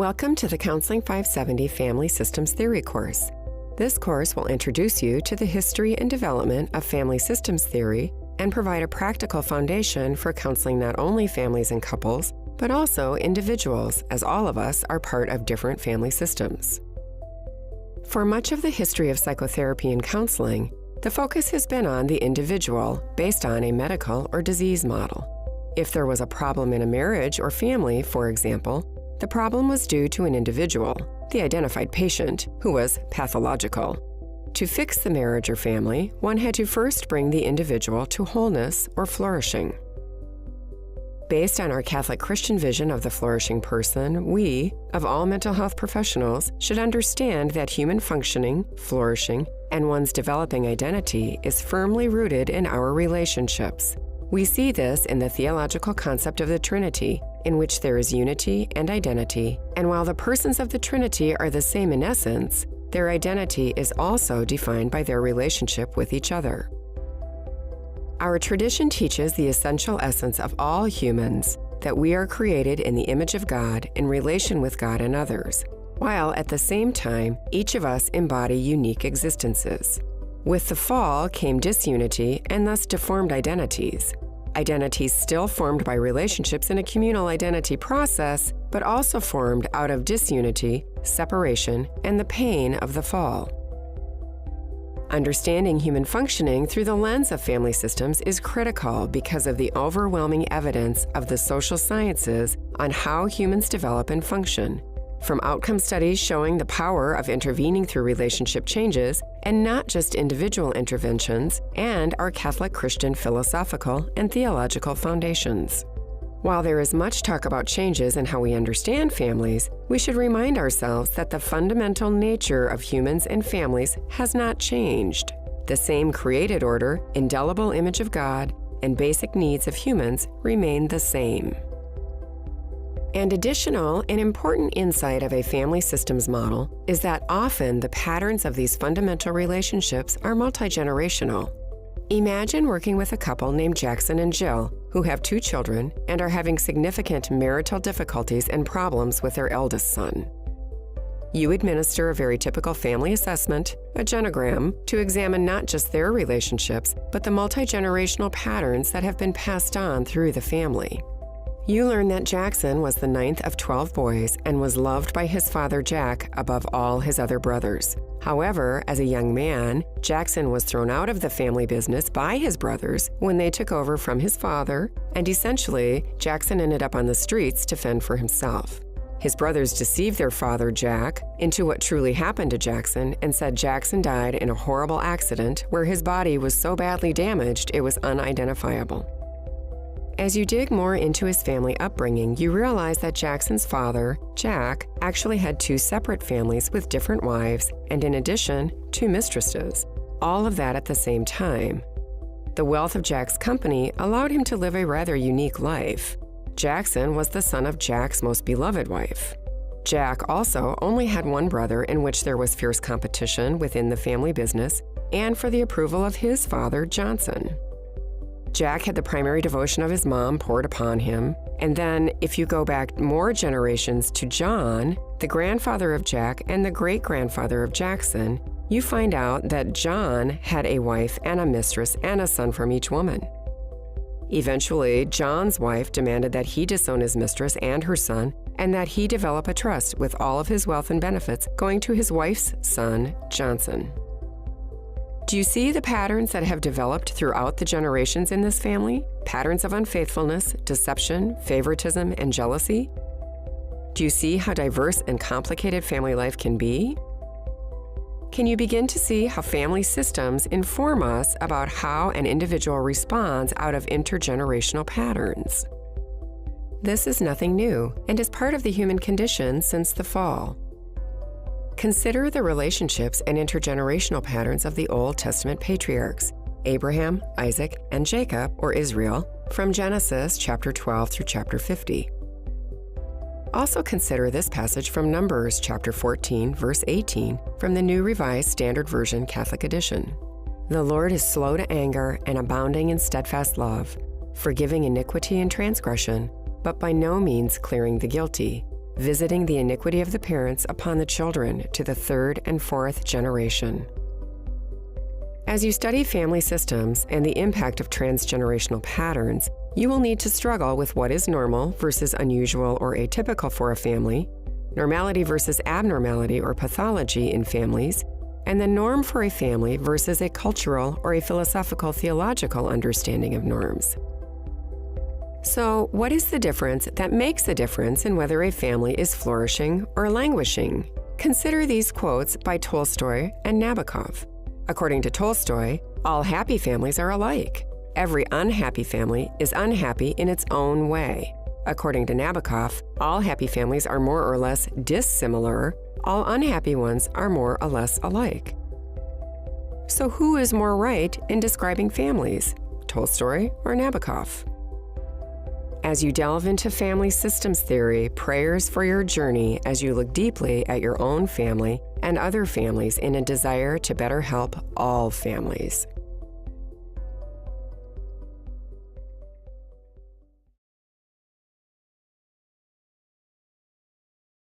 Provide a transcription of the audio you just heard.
Welcome to the Counseling 570 Family Systems Theory course. This course will introduce you to the history and development of family systems theory and provide a practical foundation for counseling not only families and couples, but also individuals, as all of us are part of different family systems. For much of the history of psychotherapy and counseling, the focus has been on the individual based on a medical or disease model. If there was a problem in a marriage or family, for example, the problem was due to an individual, the identified patient, who was pathological. To fix the marriage or family, one had to first bring the individual to wholeness or flourishing. Based on our Catholic Christian vision of the flourishing person, we, of all mental health professionals, should understand that human functioning, flourishing, and one's developing identity is firmly rooted in our relationships. We see this in the theological concept of the Trinity, in which there is unity and identity, and while the persons of the Trinity are the same in essence, their identity is also defined by their relationship with each other. Our tradition teaches the essential essence of all humans, that we are created in the image of God in relation with God and others, while at the same time, each of us embody unique existences. With the fall came disunity and thus deformed identities. Identities still formed by relationships in a communal identity process, but also formed out of disunity, separation, and the pain of the fall. Understanding human functioning through the lens of family systems is critical because of the overwhelming evidence of the social sciences on how humans develop and function, from outcome studies showing the power of intervening through relationship changes, and not just individual interventions, and our Catholic Christian philosophical and theological foundations. While there is much talk about changes in how we understand families, we should remind ourselves that the fundamental nature of humans and families has not changed. The same created order, indelible image of God, and basic needs of humans remain the same. An additional and important insight of a family systems model is that often the patterns of these fundamental relationships are multi-generational. Imagine working with a couple named Jackson and Jill, who have 2 children and are having significant marital difficulties and problems with their eldest son. You administer a very typical family assessment, a genogram, to examine not just their relationships, but the multi-generational patterns that have been passed on through the family. You learn that Jackson was the 9th of 12 boys and was loved by his father Jack above all his other brothers. However, as a young man, Jackson was thrown out of the family business by his brothers when they took over from his father, and essentially, Jackson ended up on the streets to fend for himself. His brothers deceived their father, Jack, into what truly happened to Jackson and said Jackson died in a horrible accident where his body was so badly damaged it was unidentifiable. As you dig more into his family upbringing, you realize that Jackson's father, Jack, actually had 2 separate families with different wives and, in addition, 2 mistresses, all of that at the same time. The wealth of Jack's company allowed him to live a rather unique life. Jackson was the son of Jack's most beloved wife. Jack also only had 1 brother in which there was fierce competition within the family business and for the approval of his father, Johnson. Jack had the primary devotion of his mom poured upon him, and then if you go back more generations to John, the grandfather of Jack and the great-grandfather of Jackson, you find out that John had a wife and a mistress and a son from each woman. Eventually, John's wife demanded that he disown his mistress and her son, and that he develop a trust with all of his wealth and benefits going to his wife's son, Johnson. Do you see the patterns that have developed throughout the generations in this family? Patterns of unfaithfulness, deception, favoritism, and jealousy? Do you see how diverse and complicated family life can be? Can you begin to see how family systems inform us about how an individual responds out of intergenerational patterns? This is nothing new and is part of the human condition since the fall. Consider the relationships and intergenerational patterns of the Old Testament patriarchs, Abraham, Isaac, and Jacob, or Israel, from Genesis chapter 12 through chapter 50. Also consider this passage from Numbers chapter 14, verse 18, from the New Revised Standard Version Catholic Edition. The Lord is slow to anger and abounding in steadfast love, forgiving iniquity and transgression, but by no means clearing the guilty. visiting the iniquity of the parents upon the children to the third and fourth generation. As you study family systems and the impact of transgenerational patterns, you will need to struggle with what is normal versus unusual or atypical for a family, normality versus abnormality or pathology in families, and the norm for a family versus a cultural or a philosophical theological understanding of norms. So, what is the difference that makes a difference in whether a family is flourishing or languishing? Consider these quotes by Tolstoy and Nabokov. According to Tolstoy, all happy families are alike. Every unhappy family is unhappy in its own way. According to Nabokov, all happy families are more or less dissimilar. All unhappy ones are more or less alike. So who is more right in describing families, Tolstoy or Nabokov? As you delve into family systems theory, prayers for your journey as you look deeply at your own family and other families in a desire to better help all families.